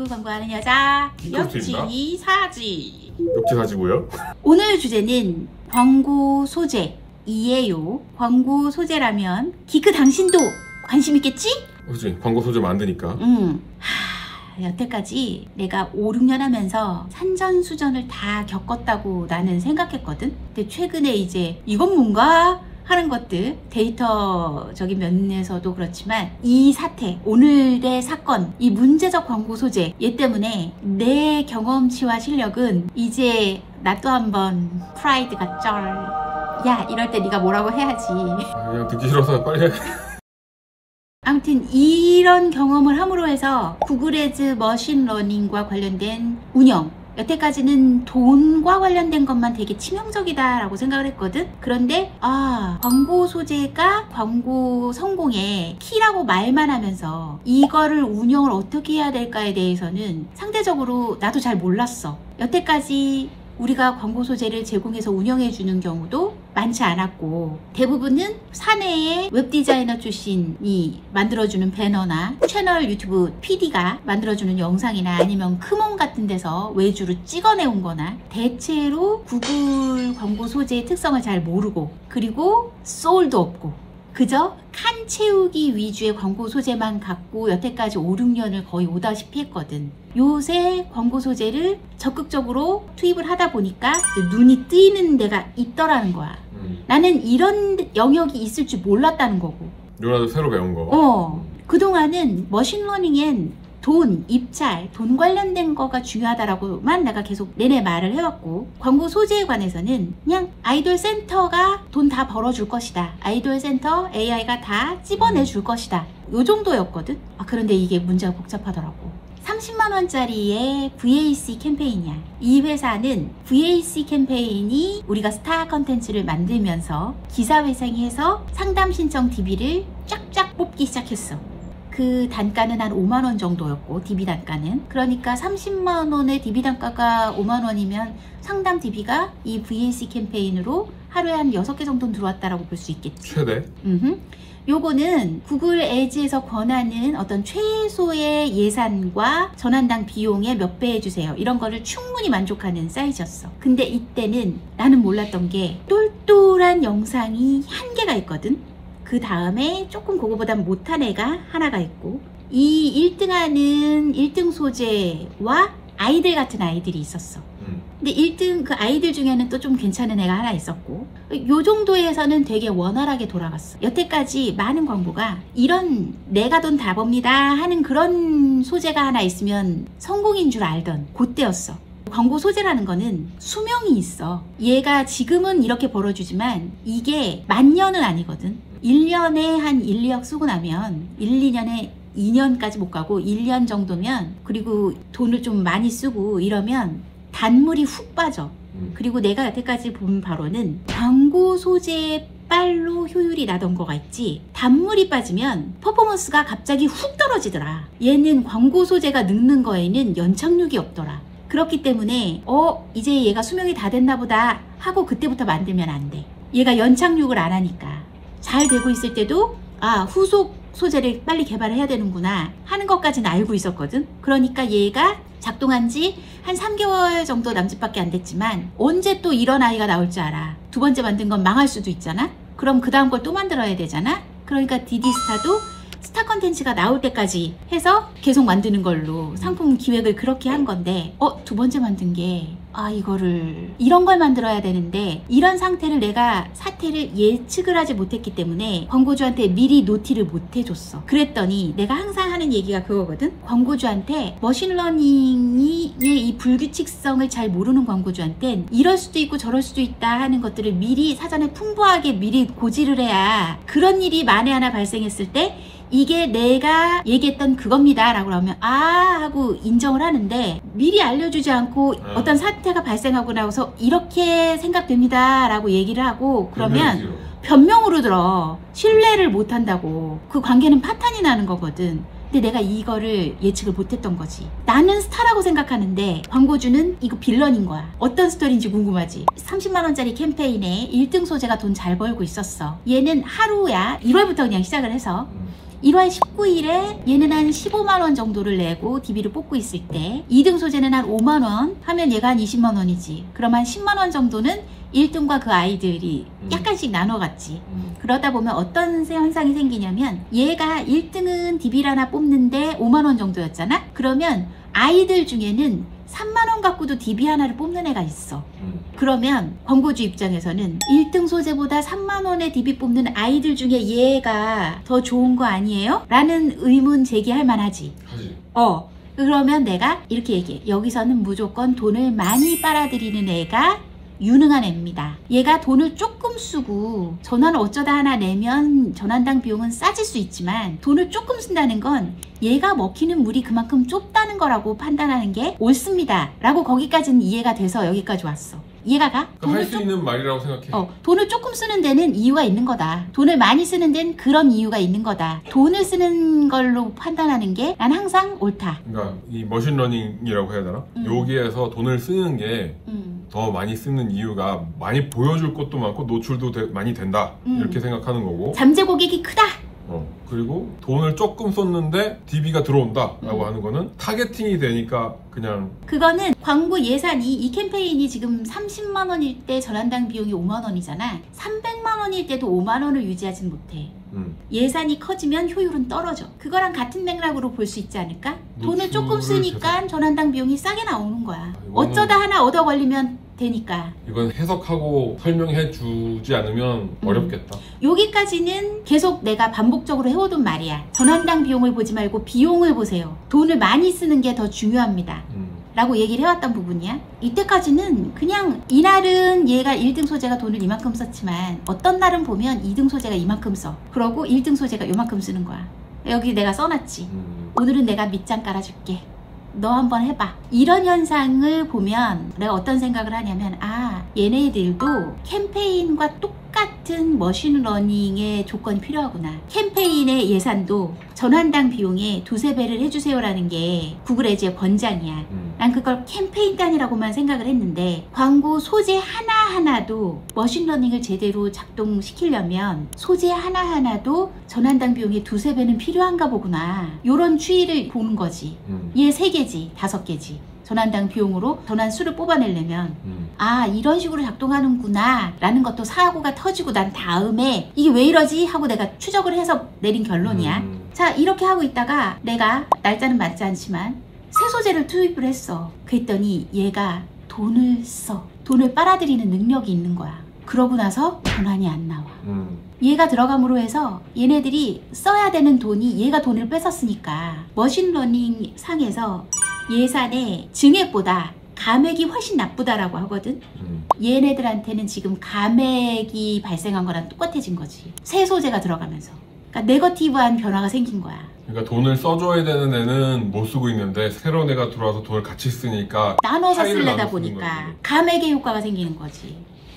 구글 광고하는 여자 인코스입니다. 역지사지. 역지사지고요. 오늘 주제는 광고 소재이에요. 광고 소재라면 기크 당신도 관심 있겠지? 그렇지. 광고 소재 만드니까. 여태까지 내가 5, 6년 하면서 산전수전을 다 겪었다고 나는 생각했거든. 근데 최근에 이제 이건 뭔가 하는 것들, 데이터적인 면에서도 그렇지만 이 사태, 오늘의 사건, 이 문제적 광고 소재, 얘 때문에 내 경험치와 실력은 이제 나 또 한번 프라이드가 쩔. 야, 이럴 때 네가 뭐라고 해야지. 그냥 듣기 싫어서 빨리 해. 아무튼 이런 경험을 함으로 해서 구글 애즈 머신러닝과 관련된 운영, 여태까지는 돈과 관련된 것만 되게 치명적이다 라고 생각을 했거든. 그런데 광고 소재가 광고 성공의 키라고 말만 하면서 이거를 운영을 어떻게 해야 될까에 대해서는 상대적으로 나도 잘 몰랐어. 여태까지 우리가 광고 소재를 제공해서 운영해 주는 경우도 많지 않았고, 대부분은 사내의 웹디자이너 출신이 만들어주는 배너나 채널 유튜브 PD가 만들어주는 영상이나 아니면 크몬 같은 데서 외주로 찍어내온 거나, 대체로 구글 광고 소재의 특성을 잘 모르고, 그리고 소울도 없고 그저 칸 채우기 위주의 광고 소재만 갖고 여태까지 5, 6년을 거의 오다시피 했거든. 요새 광고 소재를 적극적으로 투입을 하다 보니까 눈이 뜨이는 데가 있더라는 거야. 나는 이런 영역이 있을 줄 몰랐다는 거고. 누나도 새로 배운 거. 그동안은 머신러닝엔 돈, 입찰, 돈 관련된 거가 중요하다라고만 내가 계속 내내 말을 해왔고, 광고 소재에 관해서는 그냥 아이돌 센터가 돈 다 벌어줄 것이다. 아이돌 센터 AI가 다 찝어내줄 것이다. 요 정도였거든. 그런데 이게 문제가 복잡하더라고. 30만원짜리의 VAC 캠페인이야. 이 회사는 VAC 캠페인이 우리가 스타 컨텐츠를 만들면서 기사회생해서 상담 신청 DB를 쫙쫙 뽑기 시작했어. 그 단가는 한 5만원 정도였고, DB 단가는. 그러니까 30만원의 DB 단가가 5만원이면 상담 DB가 이 VAC 캠페인으로 하루에 한 6개 정도는 들어왔다라고 볼 수 있겠지. 최대? 요거는 구글 애즈에서 권하는 어떤 최소의 예산과 전환당 비용의 몇 배 해주세요, 이런 거를 충분히 만족하는 사이즈였어. 근데 이때는 나는 몰랐던 게 똘똘한 영상이 한 개가 있거든. 그 다음에 조금 그거보단 못한 애가 하나가 있고, 이 1등하는 1등 소재와 아이들 같은 아이들이 있었어. 근데 1등 그 아이들 중에는 또 좀 괜찮은 애가 하나 있었고, 요 정도에서는 되게 원활하게 돌아갔어. 여태까지 많은 광고가 이런 내가 돈 다 법니다 하는 그런 소재가 하나 있으면 성공인 줄 알던 그때였어. 광고 소재라는 거는 수명이 있어. 얘가 지금은 이렇게 벌어주지만 이게 만년은 아니거든. 1년에 한 1, 2억 쓰고 나면 1, 2년에 2년까지 못 가고 1년 정도면, 그리고 돈을 좀 많이 쓰고 이러면 단물이 훅 빠져. 그리고 내가 여태까지 본 바로는 광고 소재의 빨로 효율이 나던 거가 있지, 단물이 빠지면 퍼포먼스가 갑자기 훅 떨어지더라. 얘는 광고 소재가 늙는 거에는 연착륙이 없더라. 그렇기 때문에 이제 얘가 수명이 다 됐나 보다 하고 그때부터 만들면 안 돼. 얘가 연착륙을 안 하니까. 잘 되고 있을 때도 후속 소재를 빨리 개발을 해야 되는구나 하는 것까지는 알고 있었거든. 그러니까 얘가 작동한 지 한 3개월 정도 남짓밖에 안 됐지만 언제 또 이런 아이가 나올 줄 알아. 두 번째 만든 건 망할 수도 있잖아. 그럼 그 다음 걸 또 만들어야 되잖아. 그러니까 디디스타도 스타 컨텐츠가 나올 때까지 해서 계속 만드는 걸로 상품 기획을 그렇게 한 건데, 두 번째 만든 게 이거를 이런 걸 만들어야 되는데, 이런 상태를 내가 사태를 예측을 하지 못했기 때문에 광고주한테 미리 노티를 못 해줬어. 그랬더니 내가 항상 하는 얘기가 그거거든. 광고주한테 머신러닝의 이 불규칙성을 잘 모르는 광고주한텐 이럴 수도 있고 저럴 수도 있다 하는 것들을 미리 사전에 풍부하게 미리 고지를 해야, 그런 일이 만에 하나 발생했을 때 이게 내가 얘기했던 그겁니다 라고 하면 하고 인정을 하는데, 미리 알려주지 않고 어떤 사태가 발생하고 나서 이렇게 생각됩니다 라고 얘기를 하고 그러면 변명으로 들어. 신뢰를 못 한다고. 그 관계는 파탄이 나는 거거든. 근데 내가 이거를 예측을 못했던 거지. 나는 스타라고 생각하는데 광고주는 이거 빌런인 거야. 어떤 스토리인지 궁금하지. 30만원짜리 캠페인에 1등 소재가 돈 잘 벌고 있었어. 얘는 하루야. 1월부터 그냥 시작을 해서 1월 19일에 얘는 한 15만원 정도를 내고 DB를 뽑고 있을 때 2등 소재는 한 5만원 하면 얘가 한 20만원이지. 그럼 한 10만원 정도는 1등과 그 아이들이 약간씩 나눠갔지. 그러다 보면 어떤 현상이 생기냐면 얘가 1등은 DB를 하나 뽑는데 5만원 정도였잖아? 그러면 아이들 중에는 3만원 갖고도 DB 하나를 뽑는 애가 있어. 그러면 광고주 입장에서는 1등 소재보다 3만원의 DB 뽑는 아이들 중에 얘가 더 좋은 거 아니에요? 라는 의문 제기할 만하지. 하지. 그러면 내가 이렇게 얘기해. 여기서는 무조건 돈을 많이 빨아들이는 애가 유능한 애입니다. 얘가 돈을 조금 쓰고 전화를 어쩌다 하나 내면 전환당 비용은 싸질 수 있지만 돈을 조금 쓴다는 건 얘가 먹히는 물이 그만큼 좁다는 거라고 판단하는 게 옳습니다. 라고 거기까지는 이해가 돼서 여기까지 왔어. 이해가 가? 할 수 있는 말이라고 생각해. 돈을 조금 쓰는 데는 이유가 있는 거다. 돈을 많이 쓰는 데는 그런 이유가 있는 거다. 돈을 쓰는 걸로 판단하는 게 난 항상 옳다. 그러니까 이 머신러닝이라고 해야 되나? 여기에서 돈을 쓰는 게 더 많이 쓰는 이유가 많이 보여줄 것도 많고 노출도 많이 된다. 이렇게 생각하는 거고. 잠재 고객이 크다. 그리고 돈을 조금 썼는데 DB가 들어온다 라고 하는 거는 타겟팅이 되니까 그냥 그거는 광고 예산이 이 캠페인이 지금 30만원일 때 전환당 비용이 5만원이잖아. 300만원일 때도 5만원을 유지하진 못해. 예산이 커지면 효율은 떨어져. 그거랑 같은 맥락으로 볼 수 있지 않을까? 돈을 조금 쓰니까 전환당 비용이 싸게 나오는 거야. 어쩌다 하나 얻어 걸리면 되니까. 이건 해석하고 설명해 주지 않으면 어렵겠다. 여기까지는 계속 내가 반복적으로 해오던 말이야. 전환당 비용을 보지 말고 비용을 보세요. 돈을 많이 쓰는 게 더 중요합니다. 라고 얘기를 해왔던 부분이야. 이때까지는 그냥 이날은 얘가 1등 소재가 돈을 이만큼 썼지만 어떤 날은 보면 2등 소재가 이만큼 써. 그러고 1등 소재가 요만큼 쓰는 거야. 여기 내가 써놨지. 오늘은 내가 밑장 깔아줄게. 너 한번 해봐. 이런 현상을 보면 내가 어떤 생각을 하냐면 얘네들도 캠페인과 똑같은 머신러닝의 조건이 필요하구나. 캠페인의 예산도 전환당 비용에 2~3배를 해주세요 라는 게 구글 애지의 권장이야. 난 그걸 캠페인 단위라고만 생각을 했는데 광고 소재 하나하나도 머신러닝을 제대로 작동시키려면 소재 하나하나도 전환당 비용의 2~3배는 필요한가 보구나. 요런 추이를 보는 거지. 얘 3개지 5개지. 전환당 비용으로 전환수를 뽑아내려면 이런 식으로 작동하는구나 라는 것도 사고가 터지고 난 다음에 이게 왜 이러지 하고 내가 추적을 해서 내린 결론이야. 자, 이렇게 하고 있다가 내가 날짜는 맞지 않지만 새 소재를 투입을 했어. 그랬더니 얘가 돈을 써. 돈을 빨아들이는 능력이 있는 거야. 그러고 나서 전환이 안 나와. 얘가 들어감으로 해서 얘네들이 써야 되는 돈이 얘가 돈을 뺏었으니까 머신러닝 상에서 예산의 증액보다 감액이 훨씬 나쁘다라고 하거든. 얘네들한테는 지금 감액이 발생한 거랑 똑같아진 거지. 새 소재가 들어가면서. 그러니까 네거티브한 변화가 생긴 거야. 그러니까 돈을 써줘야 되는 애는 못 쓰고 있는데 새로운 애가 들어와서 돈을 같이 쓰니까 나눠서 쓰려다 보니까 감액의 효과가 생기는 거지.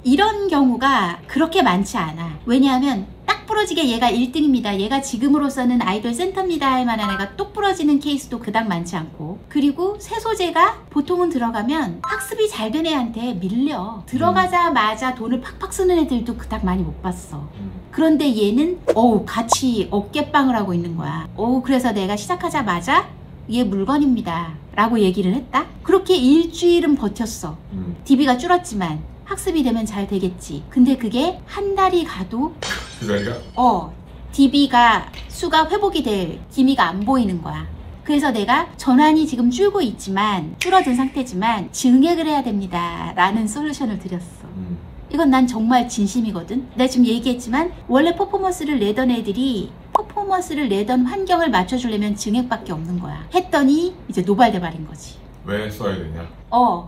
이런 경우가 그렇게 많지 않아. 왜냐하면 딱 부러지게 얘가 1등입니다. 얘가 지금으로서는 아이돌 센터입니다 할 만한 애가 똑 부러지는 케이스도 그닥 많지 않고, 그리고 새 소재가 보통은 들어가면 학습이 잘 된 애한테 밀려. 들어가자마자 돈을 팍팍 쓰는 애들도 그닥 많이 못 봤어. 그런데 얘는 같이 어깨빵을 하고 있는 거야. 그래서 내가 시작하자마자 얘 물건입니다 라고 얘기를 했다. 그렇게 일주일은 버텼어. DB가 줄었지만 학습이 되면 잘 되겠지. 근데 그게 한 달이 가도 DB가 수가 회복이 될 기미가 안 보이는 거야. 그래서 내가 전환이 지금 줄고 있지만, 줄어든 상태지만 증액을 해야 됩니다 라는 솔루션을 드렸어. 이건 난 정말 진심이거든. 내가 지금 얘기했지만 원래 퍼포먼스를 내던 애들이 퍼포먼스를 내던 환경을 맞춰주려면 증액밖에 없는 거야. 했더니 이제 노발대발인 거지. 왜 써야 되냐?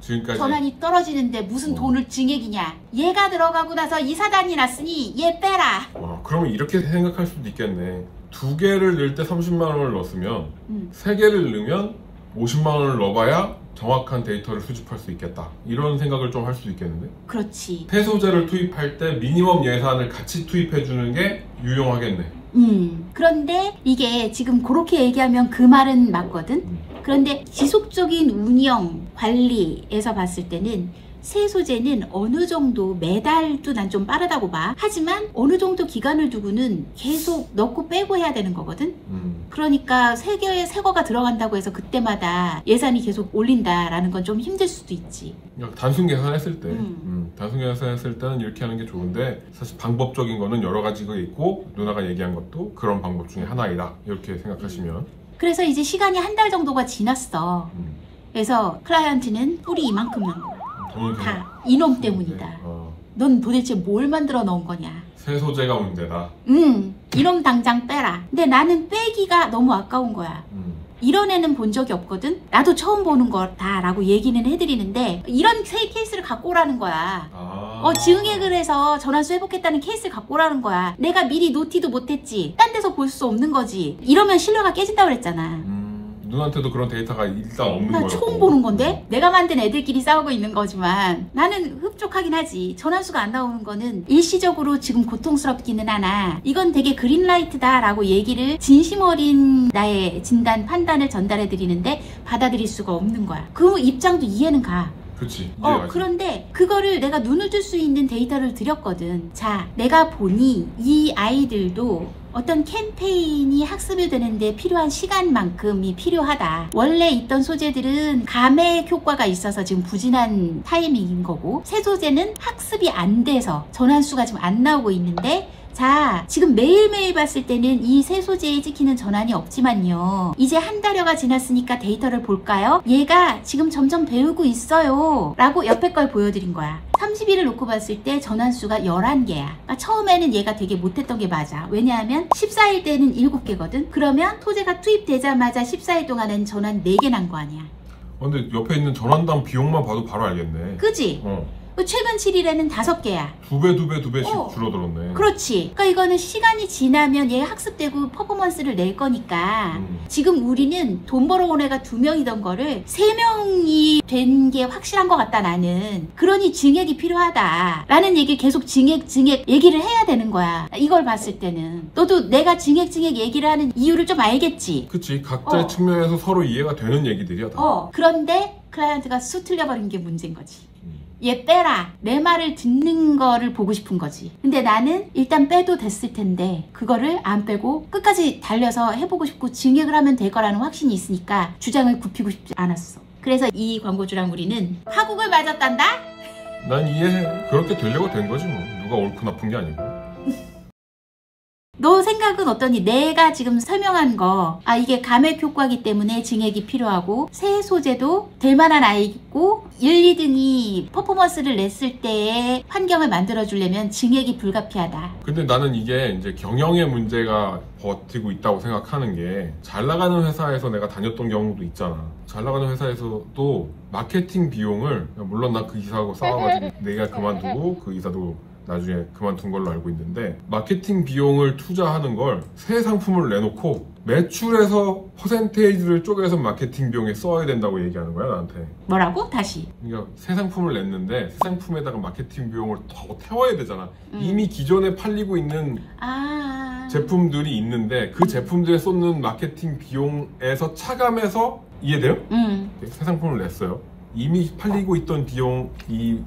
지금까지 전환이 떨어지는데 무슨 돈을 증액이냐. 얘가 들어가고 나서 이사단이 났으니 얘 빼라. 그러면 이렇게 생각할 수도 있겠네. 2개를 넣을 때 30만 원을 넣었으면 3개를 넣으면 50만 원을 넣어봐야 정확한 데이터를 수집할 수 있겠다. 이런 생각을 좀 할 수도 있겠는데? 그렇지. 새 소재를 투입할 때 미니멈 예산을 같이 투입해주는 게 유용하겠네. 그런데 이게 지금 그렇게 얘기하면 그 말은 맞거든? 그런데 지속적인 운영, 관리에서 봤을 때는 새 소재는 어느 정도 매달도 난 좀 빠르다고 봐. 하지만 어느 정도 기간을 두고는 계속 넣고 빼고 해야 되는 거거든. 그러니까 새 거가 들어간다고 해서 그때마다 예산이 계속 올린다라는 건 좀 힘들 수도 있지. 단순 계산했을 때 단순 계산했을 때는 이렇게 하는 게 좋은데, 사실 방법적인 거는 여러 가지가 있고 누나가 얘기한 것도 그런 방법 중에 하나이다, 이렇게 생각하시면. 그래서 이제 시간이 한 달 정도가 지났어. 그래서 클라이언트는 뿔이 이만큼은 다 이놈 때문이다. 넌 도대체 뭘 만들어 놓은 거냐. 새 소재가 문제다. 이놈 당장 빼라. 근데 나는 빼기가 너무 아까운 거야. 이런 애는 본 적이 없거든. 나도 처음 보는 거다 라고 얘기는 해드리는데, 이런 케이스를 갖고 오라는 거야. 증액을 해서 전환수 회복했다는 케이스를 갖고 오라는 거야. 내가 미리 노티도 못했지, 딴 데서 볼 수 없는 거지. 이러면 신뢰가 깨진다고 그랬잖아. 누나한테도 그런 데이터가 일단 없는 거야. 나 처음 보는 건데? 내가 만든 애들끼리 싸우고 있는 거지만 나는 흡족하긴 하지. 전환수가 안 나오는 거는 일시적으로 지금 고통스럽기는 하나, 이건 되게 그린라이트다 라고 얘기를 진심 어린 나의 진단, 판단을 전달해 드리는데 받아들일 수가 없는 거야. 그 입장도 이해는 가. 그치. 그런데 그거를 내가 눈을 뜰 수 있는 데이터를 드렸거든. 자, 내가 보니 이 아이들도 어떤 캠페인이 학습이 되는데 필요한 시간만큼이 필요하다. 원래 있던 소재들은 감액 효과가 있어서 지금 부진한 타이밍인 거고, 새 소재는 학습이 안 돼서 전환수가 지금 안 나오고 있는데, 자, 지금 매일매일 봤을 때는 이 새 소재에 찍히는 전환이 없지만요, 이제 한 달여가 지났으니까 데이터를 볼까요? 얘가 지금 점점 배우고 있어요 라고 옆에 걸 보여드린 거야. 30일을 놓고 봤을 때 전환수가 11개야. 그러니까 처음에는 얘가 되게 못했던 게 맞아. 왜냐하면 14일 때는 7개거든. 그러면 소재가 투입되자마자 14일 동안은 전환 4개 난 거 아니야. 근데 옆에 있는 전환당 비용만 봐도 바로 알겠네. 그지? 최근 7일에는 5개야. 2배씩 줄어들었네. 그렇지. 그러니까 이거는 시간이 지나면 얘가 학습되고 퍼포먼스를 낼 거니까. 지금 우리는 돈 벌어온 애가 2명이던 거를 3명이 된 게 확실한 것 같다, 나는. 그러니 증액이 필요하다 라는 얘기를 계속 증액 얘기를 해야 되는 거야. 이걸 봤을 때는 너도 내가 증액 얘기를 하는 이유를 좀 알겠지. 그치. 각자의 측면에서 서로 이해가 되는 얘기들이야 다. 그런데 클라이언트가 수 틀려버린 게 문제인 거지. 얘 빼라. 내 말을 듣는 거를 보고 싶은 거지. 근데 나는 일단 빼도 됐을 텐데 그거를 안 빼고 끝까지 달려서 해보고 싶고 증액을 하면 될 거라는 확신이 있으니까 주장을 굽히고 싶지 않았어. 그래서 이 광고주랑 우리는 파국을 맞았단다? 난 이해해. 그렇게 되려고 된 거지 뭐. 누가 옳고 나쁜 게 아니고. 너 생각은 어떠니? 내가 지금 설명한 거, 이게 감액 효과이기 때문에 증액이 필요하고, 새 소재도 될 만한 아이고 1, 2등이 퍼포먼스를 냈을 때의 환경을 만들어주려면 증액이 불가피하다. 근데 나는 이게 이제 경영의 문제가 버티고 있다고 생각하는 게, 잘 나가는 회사에서 내가 다녔던 경우도 있잖아. 잘 나가는 회사에서도 마케팅 비용을, 물론 나 그 이사하고 싸워가지고 내가 그만두고 그 이사도 나중에 그만둔 걸로 알고 있는데, 마케팅 비용을 투자하는 걸 새 상품을 내놓고 매출에서 퍼센테이지를 쪼개서 마케팅 비용에 써야 된다고 얘기하는 거야, 나한테. 뭐라고? 다시. 그러니까 새 상품을 냈는데 새 상품에다가 마케팅 비용을 더 태워야 되잖아. 이미 기존에 팔리고 있는 제품들이 있는데 그 제품들에 쏟는 마케팅 비용에서 차감해서, 이해돼요? 새 상품을 냈어요. 이미 팔리고 있던 비용, 이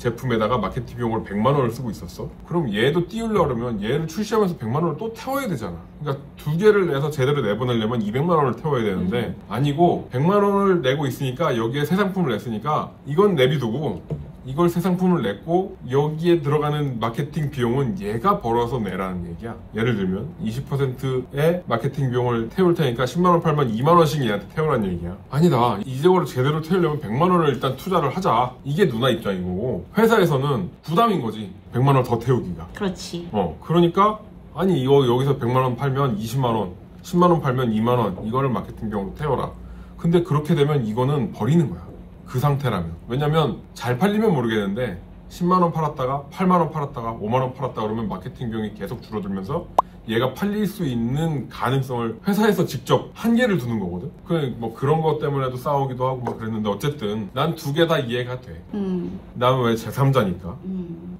제품에다가 마케팅 비용을 100만 원을 쓰고 있었어. 그럼 얘도 띄우려고 그러면 얘를 출시하면서 100만 원을 또 태워야 되잖아. 그러니까 2개를 내서 제대로 내보내려면 200만 원을 태워야 되는데, 아니고 100만 원을 내고 있으니까 여기에 새 상품을 냈으니까 이건 내비두고 이걸 새 상품을 냈고 여기에 들어가는 마케팅 비용은 얘가 벌어서 내라는 얘기야. 예를 들면 20%의 마케팅 비용을 태울 테니까 10만 원 팔면 2만 원씩 얘한테 태우라는 얘기야. 아니다. 이적으로 제대로 태우려면 100만 원을 일단 투자를 하자. 이게 누나 입장이고, 회사에서는 부담인 거지. 100만 원 더 태우기가. 그렇지. 그러니까 아니 이거 여기서 100만 원 팔면 20만 원, 10만 원 팔면 2만 원, 이거를 마케팅 비용으로 태워라. 근데 그렇게 되면 이거는 버리는 거야. 그 상태라면. 왜냐면 잘 팔리면 모르겠는데 10만 원 팔았다가 8만 원 팔았다가 5만 원 팔았다 그러면 마케팅 비용이 계속 줄어들면서 얘가 팔릴 수 있는 가능성을 회사에서 직접 한계를 두는 거거든. 뭐 그런 것 때문에도 싸우기도 하고 막 그랬는데, 어쨌든 난 2개 다 이해가 돼. 나는 왜 제3자니까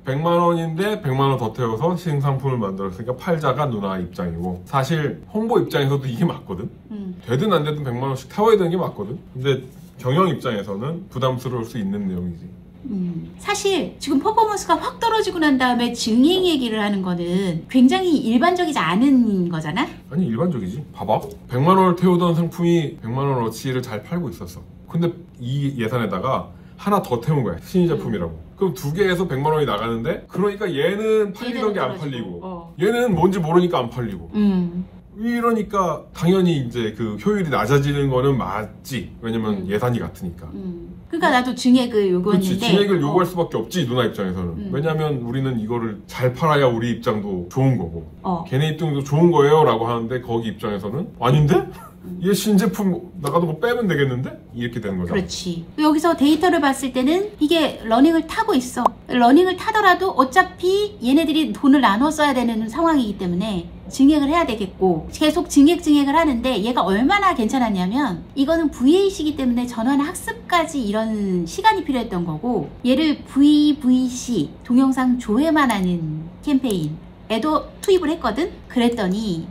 100만 원인데 100만 원 더 태워서 신상품을 만들었으니까 팔자가 누나 입장이고, 사실 홍보 입장에서도 이게 맞거든. 되든 안 되든 100만 원씩 태워야 되는 게 맞거든. 근데 경영 입장에서는 부담스러울 수 있는 내용이지. 사실 지금 퍼포먼스가 확 떨어지고 난 다음에 증액 얘기를 하는 거는 굉장히 일반적이지 않은 거잖아? 아니 일반적이지. 봐봐. 100만 원을 태우던 상품이 100만 원어치를 잘 팔고 있었어. 근데 이 예산에다가 하나 더 태운 거야. 신의 제품이라고. 그럼 두 개에서 100만 원이 나가는데, 그러니까 얘는 팔리던 게 안 팔리고 얘는 뭔지 모르니까 안 팔리고 이러니까 당연히 이제 그 효율이 낮아지는 거는 맞지. 왜냐면 예산이 같으니까. 그러니까 나도 증액을 요구했는데. 그렇지. 증액을 요구할 수밖에 없지, 누나 입장에서는. 왜냐면 우리는 이거를 잘 팔아야 우리 입장도 좋은 거고 걔네 입장도 좋은 거예요 라고 하는데, 거기 입장에서는 아닌데? 얘 신제품 나가도 뭐 빼면 되겠는데? 이렇게 되는 거죠. 그렇지. 여기서 데이터를 봤을 때는 이게 러닝을 타고 있어. 러닝을 타더라도 어차피 얘네들이 돈을 나눠 써야 되는 상황이기 때문에 증액을 해야 되겠고, 계속 증액을 하는데 얘가 얼마나 괜찮았냐면, 이거는 VAC이기 때문에 전원 학습까지 이런 시간이 필요했던 거고, 얘를 VVC 동영상 조회만 하는 캠페인에도 투입을 했거든. 그랬더니